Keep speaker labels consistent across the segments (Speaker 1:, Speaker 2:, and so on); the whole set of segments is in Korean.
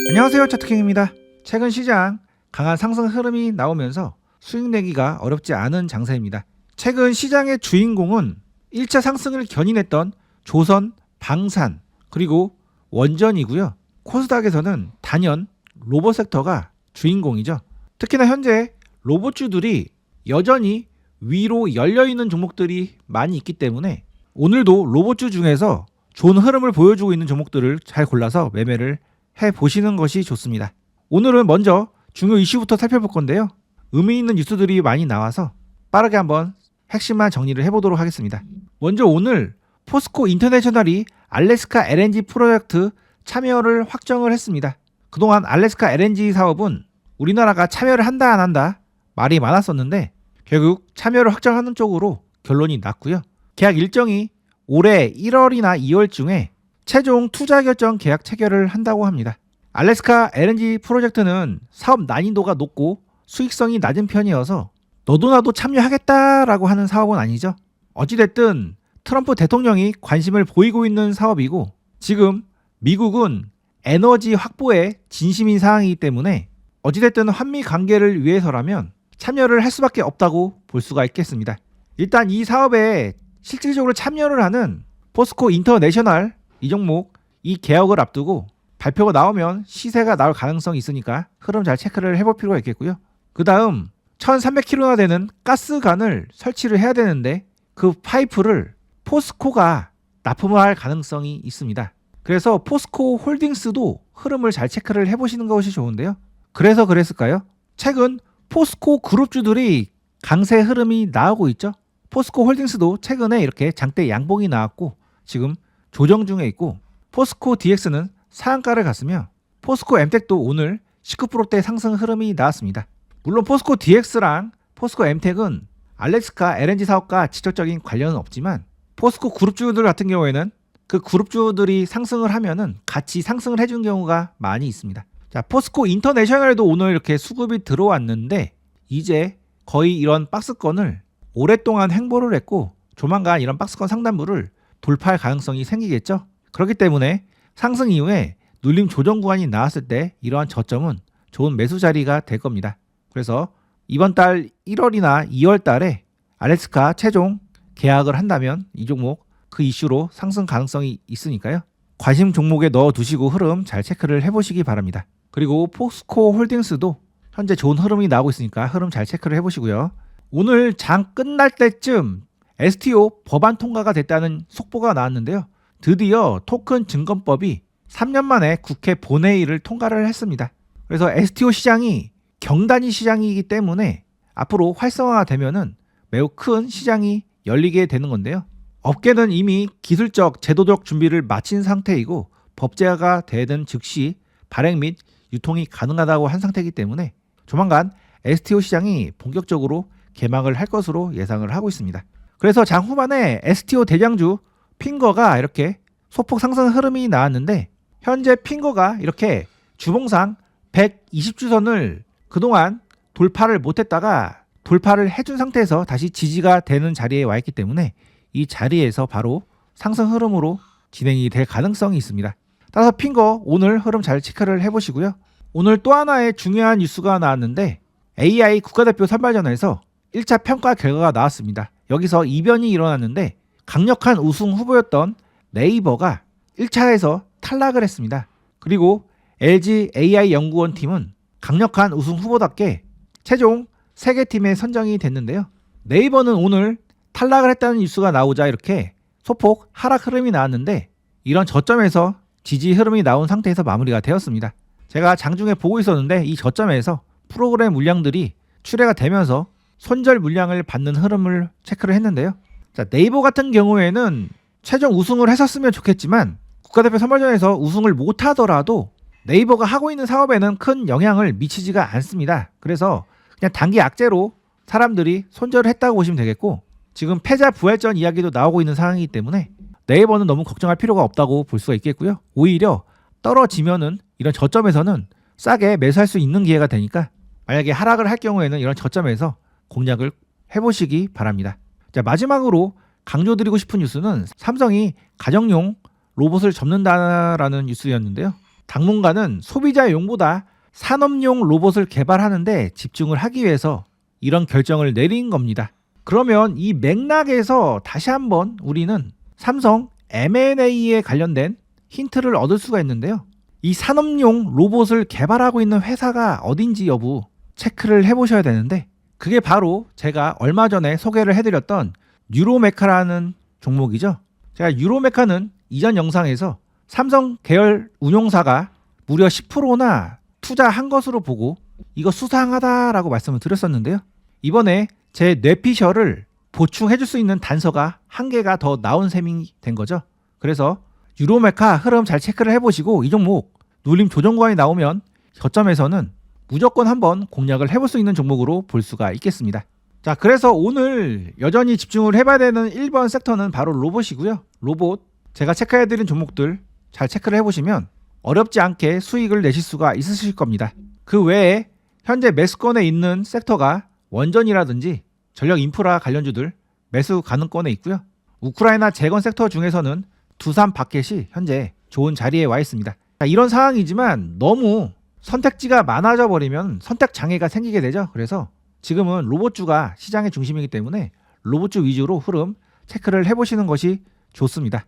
Speaker 1: 안녕하세요, 차트킹입니다. 최근 시장 강한 상승 흐름이 나오면서 수익 내기가 어렵지 않은 장세입니다. 최근 시장의 주인공은 1차 상승을 견인했던 조선, 방산, 그리고 원전이고요. 코스닥에서는 단연 로봇 섹터가 주인공이죠. 특히나 현재 로봇주들이 여전히 위로 열려있는 종목들이 많이 있기 때문에 오늘도 로봇주 중에서 좋은 흐름을 보여주고 있는 종목들을 잘 골라서 매매를 해보시는 것이 좋습니다. 오늘은 먼저 중요 이슈부터 살펴볼 건데요. 의미 있는 뉴스들이 많이 나와서 빠르게 한번 핵심만 정리를 해보도록 하겠습니다. 먼저 오늘 포스코 인터내셔널이 알래스카 LNG 프로젝트 참여를 확정을 했습니다. 그동안 알래스카 LNG 사업은 우리나라가 참여를 한다 안 한다 말이 많았었는데 결국 참여를 확정하는 쪽으로 결론이 났고요. 계약 일정이 올해 1월이나 2월 중에 최종 투자 결정 계약 체결을 한다고 합니다. 알래스카 LNG 프로젝트는 사업 난이도가 높고 수익성이 낮은 편이어서 너도 나도 참여하겠다라고 하는 사업은 아니죠. 어찌됐든 트럼프 대통령이 관심을 보이고 있는 사업이고 지금 미국은 에너지 확보에 진심인 상황이기 때문에 어찌됐든 한미 관계를 위해서라면 참여를 할 수밖에 없다고 볼 수가 있겠습니다. 일단 이 사업에 실질적으로 참여를 하는 포스코 인터내셔널 이 종목 이 개혁을 앞두고 발표가 나오면 시세가 나올 가능성이 있으니까 흐름 잘 체크를 해볼 필요가 있겠고요. 그 다음 1300km나 되는 가스관을 설치를 해야 되는데 그 파이프를 포스코가 납품을 할 가능성이 있습니다. 그래서 포스코 홀딩스도 흐름을 잘 체크를 해보시는 것이 좋은데요. 그래서 그랬을까요? 최근 포스코 그룹주들이 강세 흐름이 나오고 있죠. 포스코 홀딩스도 최근에 이렇게 장대 양봉이 나왔고 지금 조정 중에 있고 포스코 DX는 상한가를 갔으며 포스코 엠텍도 오늘 19%대 상승 흐름이 나왔습니다. 물론 포스코 DX랑 포스코 엠텍은 알래스카 LNG 사업과 직접적인 관련은 없지만 포스코 그룹주들 같은 경우에는 그 그룹주들이 상승을 하면은 같이 상승을 해준 경우가 많이 있습니다. 자, 포스코 인터내셔널도 오늘 이렇게 수급이 들어왔는데 이제 거의 이런 박스권을 오랫동안 횡보를 했고 조만간 이런 박스권 상단부를 돌파할 가능성이 생기겠죠. 그렇기 때문에 상승 이후에 눌림 조정 구간이 나왔을 때 이러한 저점은 좋은 매수 자리가 될 겁니다. 그래서 이번 달 1월이나 2월 달에 알래스카 최종 계약을 한다면 이 종목 그 이슈로 상승 가능성이 있으니까요. 관심 종목에 넣어두시고 흐름 잘 체크를 해보시기 바랍니다. 그리고 포스코 홀딩스도 현재 좋은 흐름이 나오고 있으니까 흐름 잘 체크를 해보시고요. 오늘 장 끝날 때쯤 STO 법안 통과가 됐다는 속보가 나왔는데요. 드디어 토큰 증권법이 3년 만에 국회 본회의를 통과를 했습니다. 그래서 STO 시장이 경단위 시장이기 때문에 앞으로 활성화가 되면은 매우 큰 시장이 열리게 되는 건데요. 업계는 이미 기술적, 제도적 준비를 마친 상태이고 법제화가 되는 즉시 발행 및 유통이 가능하다고 한 상태이기 때문에 조만간 STO 시장이 본격적으로 개막을 할 것으로 예상을 하고 있습니다. 그래서 장 후반에 STO 대장주 핑거가 이렇게 소폭 상승 흐름이 나왔는데 현재 핑거가 이렇게 주봉상 120주선을 그동안 돌파를 못했다가 돌파를 해준 상태에서 다시 지지가 되는 자리에 와 있기 때문에 이 자리에서 바로 상승 흐름으로 진행이 될 가능성이 있습니다. 따라서 핑거 오늘 흐름 잘 체크를 해보시고요. 오늘 또 하나의 중요한 뉴스가 나왔는데 AI 국가대표 선발전에서 1차 평가 결과가 나왔습니다. 여기서 이변이 일어났는데 강력한 우승 후보였던 네이버가 1차에서 탈락을 했습니다. 그리고 LG AI 연구원 팀은 강력한 우승 후보답게 최종 3개 팀에 선정이 됐는데요. 네이버는 오늘 탈락을 했다는 뉴스가 나오자 이렇게 소폭 하락 흐름이 나왔는데 이런 저점에서 지지 흐름이 나온 상태에서 마무리가 되었습니다. 제가 장중에 보고 있었는데 이 저점에서 프로그램 물량들이 출회가 되면서 손절 물량을 받는 흐름을 체크를 했는데요. 자, 네이버 같은 경우에는 최종 우승을 했었으면 좋겠지만 국가대표 선발전에서 우승을 못하더라도 네이버가 하고 있는 사업에는 큰 영향을 미치지가 않습니다. 그래서 그냥 단기 악재로 사람들이 손절을 했다고 보시면 되겠고 지금 패자 부활전 이야기도 나오고 있는 상황이기 때문에 네이버는 너무 걱정할 필요가 없다고 볼 수가 있겠고요. 오히려 떨어지면은 이런 저점에서는 싸게 매수할 수 있는 기회가 되니까 만약에 하락을 할 경우에는 이런 저점에서 공략을 해보시기 바랍니다. 자, 마지막으로 강조드리고 싶은 뉴스는 삼성이 가정용 로봇을 접는다라는 뉴스였는데요. 당분간은 소비자용보다 산업용 로봇을 개발하는데 집중을 하기 위해서 이런 결정을 내린 겁니다. 그러면 이 맥락에서 다시 한번 우리는 삼성 M&A에 관련된 힌트를 얻을 수가 있는데요. 이 산업용 로봇을 개발하고 있는 회사가 어딘지 여부 체크를 해보셔야 되는데, 그게 바로 제가 얼마 전에 소개를 해드렸던 유로메카라는 종목이죠. 제가 유로메카는 이전 영상에서 삼성 계열 운용사가 무려 10%나 투자한 것으로 보고 이거 수상하다라고 말씀을 드렸었는데요. 이번에 제 뇌피셜을 보충해줄 수 있는 단서가 한 개가 더 나온 셈이 된 거죠. 그래서 유로메카 흐름 잘 체크를 해보시고 이 종목 눌림 조정 구간이 나오면 저점에서는 무조건 한번 공략을 해볼 수 있는 종목으로 볼 수가 있겠습니다. 자, 그래서 오늘 여전히 집중을 해봐야 되는 1번 섹터는 바로 로봇이고요. 로봇 제가 체크해드린 종목들 잘 체크를 해보시면 어렵지 않게 수익을 내실 수가 있으실 겁니다. 그 외에 현재 매수권에 있는 섹터가 원전이라든지 전력 인프라 관련주들 매수 가능권에 있고요. 우크라이나 재건 섹터 중에서는 두산 바켓이 현재 좋은 자리에 와 있습니다. 자, 이런 상황이지만 너무 선택지가 많아져 버리면 선택 장애가 생기게 되죠. 그래서 지금은 로봇주가 시장의 중심이기 때문에 로봇주 위주로 흐름 체크를 해보시는 것이 좋습니다.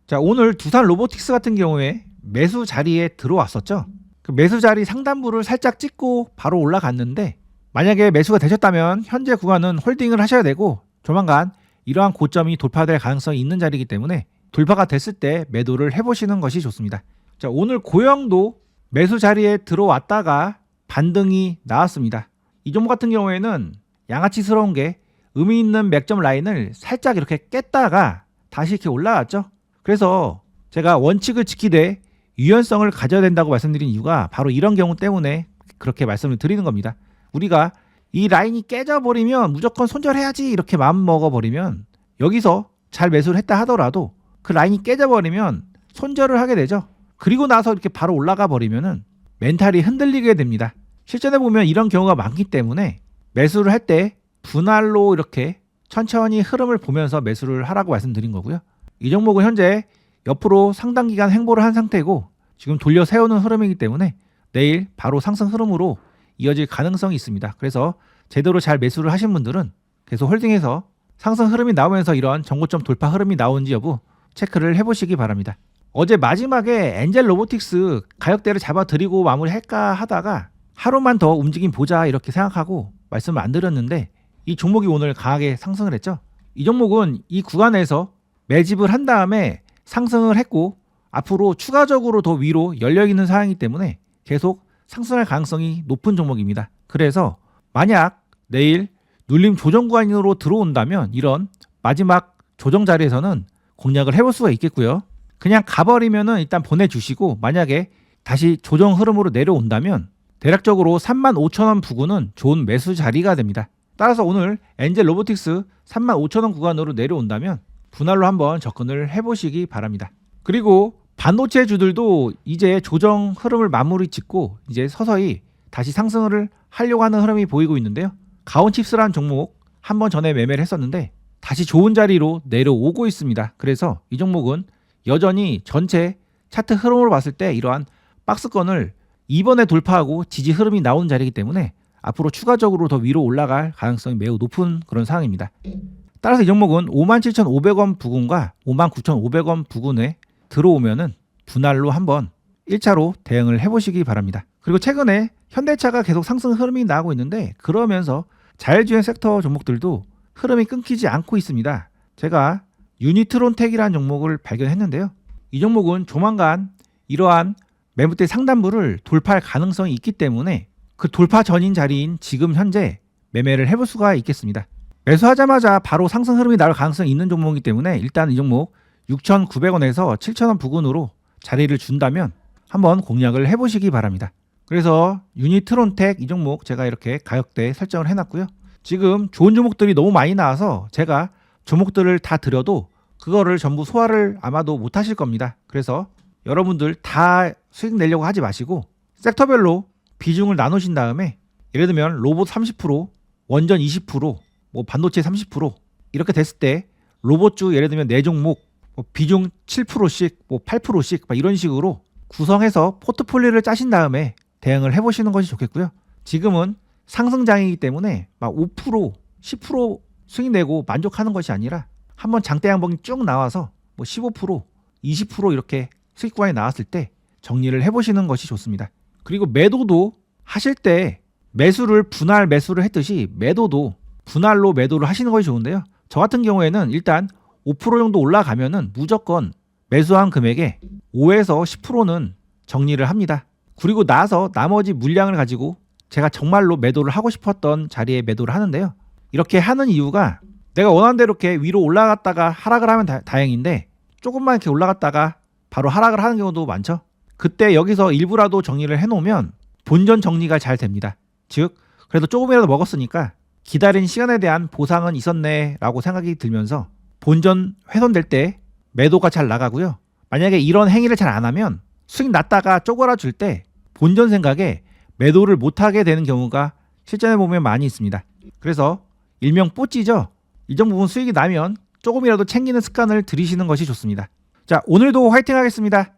Speaker 1: 자, 오늘 두산 로보틱스 같은 경우에 매수 자리에 들어왔었죠. 그 매수 자리 상단부를 살짝 찍고 바로 올라갔는데, 만약에 매수가 되셨다면 현재 구간은 홀딩을 하셔야 되고 조만간 이러한 고점이 돌파될 가능성이 있는 자리이기 때문에 돌파가 됐을 때 매도를 해보시는 것이 좋습니다. 자, 오늘 고영도 매수 자리에 들어왔다가 반등이 나왔습니다. 이 종목 같은 경우에는 양아치스러운 게 의미 있는 맥점 라인을 살짝 이렇게 깼다가 다시 이렇게 올라왔죠. 그래서 제가 원칙을 지키되 유연성을 가져야 된다고 말씀드린 이유가 바로 이런 경우 때문에 그렇게 말씀을 드리는 겁니다. 우리가 이 라인이 깨져버리면 무조건 손절해야지 이렇게 마음 먹어버리면 여기서 잘 매수를 했다 하더라도 그 라인이 깨져버리면 손절을 하게 되죠. 그리고 나서 이렇게 바로 올라가 버리면은 멘탈이 흔들리게 됩니다. 실전에 보면 이런 경우가 많기 때문에 매수를 할 때 분할로 이렇게 천천히 흐름을 보면서 매수를 하라고 말씀드린 거고요. 이 종목은 현재 옆으로 상당 기간 행보를 한 상태고 지금 돌려 세우는 흐름이기 때문에 내일 바로 상승 흐름으로 이어질 가능성이 있습니다. 그래서 제대로 잘 매수를 하신 분들은 계속 홀딩해서 상승 흐름이 나오면서 이런 정고점 돌파 흐름이 나오는지 여부 체크를 해보시기 바랍니다. 어제 마지막에 엔젤 로보틱스 가격대를 잡아드리고 마무리할까 하다가 하루만 더 움직임 보자 이렇게 생각하고 말씀을 안 드렸는데 이 종목이 오늘 강하게 상승을 했죠. 이 종목은 이 구간에서 매집을 한 다음에 상승을 했고 앞으로 추가적으로 더 위로 열려있는 상황이기 때문에 계속 상승할 가능성이 높은 종목입니다. 그래서 만약 내일 눌림 조정 구간으로 들어온다면 이런 마지막 조정 자리에서는 공략을 해볼 수가 있겠고요. 그냥 가버리면은 일단 보내주시고 만약에 다시 조정 흐름으로 내려온다면 대략적으로 35,000원 부근은 좋은 매수 자리가 됩니다. 따라서 오늘 엔젤 로보틱스 35,000원 구간으로 내려온다면 분할로 한번 접근을 해보시기 바랍니다. 그리고 반도체 주들도 이제 조정 흐름을 마무리 짓고 이제 서서히 다시 상승을 하려고 하는 흐름이 보이고 있는데요. 가온칩스라는 종목 한번 전에 매매를 했었는데 다시 좋은 자리로 내려오고 있습니다. 그래서 이 종목은 여전히 전체 차트 흐름으로 봤을 때 이러한 박스권을 이번에 돌파하고 지지 흐름이 나오는 자리이기 때문에 앞으로 추가적으로 더 위로 올라갈 가능성이 매우 높은 그런 상황입니다. 따라서 이 종목은 57,500원 부근과 59,500원 부근에 들어오면은 분할로 한번 1차로 대응을 해보시기 바랍니다. 그리고 최근에 현대차가 계속 상승 흐름이 나오고 있는데 그러면서 자율주행 섹터 종목들도 흐름이 끊기지 않고 있습니다. 제가 유니트론텍이라는 종목을 발견했는데요. 이 종목은 조만간 이러한 매물대 상단부를 돌파할 가능성이 있기 때문에 그 돌파 전인 자리인 지금 현재 매매를 해볼 수가 있겠습니다. 매수하자마자 바로 상승 흐름이 나올 가능성이 있는 종목이기 때문에 일단 이 종목 6,900원에서 7,000원 부근으로 자리를 준다면 한번 공략을 해보시기 바랍니다. 그래서 유니트론텍 이 종목 제가 이렇게 가격대 설정을 해놨고요. 지금 좋은 종목들이 너무 많이 나와서 제가 종목들을 다 드려도 그거를 전부 소화를 아마도 못 하실 겁니다. 그래서 여러분들 다 수익 내려고 하지 마시고 섹터별로 비중을 나누신 다음에 예를 들면 로봇 30%, 원전 20%, 뭐 반도체 30% 이렇게 됐을 때 로봇주 예를 들면 4종목 비중 7%씩 뭐 8%씩 이런 식으로 구성해서 포트폴리오를 짜신 다음에 대응을 해보시는 것이 좋겠고요. 지금은 상승장이기 때문에 막 5%, 10% 수익 내고 만족하는 것이 아니라 한번 장대 양봉이 쭉 나와서 뭐 15%, 20% 이렇게 수익 구간이 나왔을 때 정리를 해보시는 것이 좋습니다. 그리고 매도도 하실 때 매수를 분할 매수를 했듯이 매도도 분할로 매도를 하시는 것이 좋은데요. 저 같은 경우에는 일단 5% 정도 올라가면은 무조건 매수한 금액의 5에서 10%는 정리를 합니다. 그리고 나서 나머지 물량을 가지고 제가 정말로 매도를 하고 싶었던 자리에 매도를 하는데요. 이렇게 하는 이유가 내가 원하는 대로 이렇게 위로 올라갔다가 하락을 하면 다행인데 조금만 이렇게 올라갔다가 바로 하락을 하는 경우도 많죠. 그때 여기서 일부라도 정리를 해놓으면 본전 정리가 잘 됩니다. 즉 그래도 조금이라도 먹었으니까 기다린 시간에 대한 보상은 있었네 라고 생각이 들면서 본전 훼손될 때 매도가 잘 나가고요. 만약에 이런 행위를 잘 안 하면 수익 났다가 쪼그라줄 때 본전 생각에 매도를 못하게 되는 경우가 실전에 보면 많이 있습니다. 그래서 일명 뽀찌죠. 일정 부분 수익이 나면 조금이라도 챙기는 습관을 들이시는 것이 좋습니다. 자, 오늘도 화이팅 하겠습니다.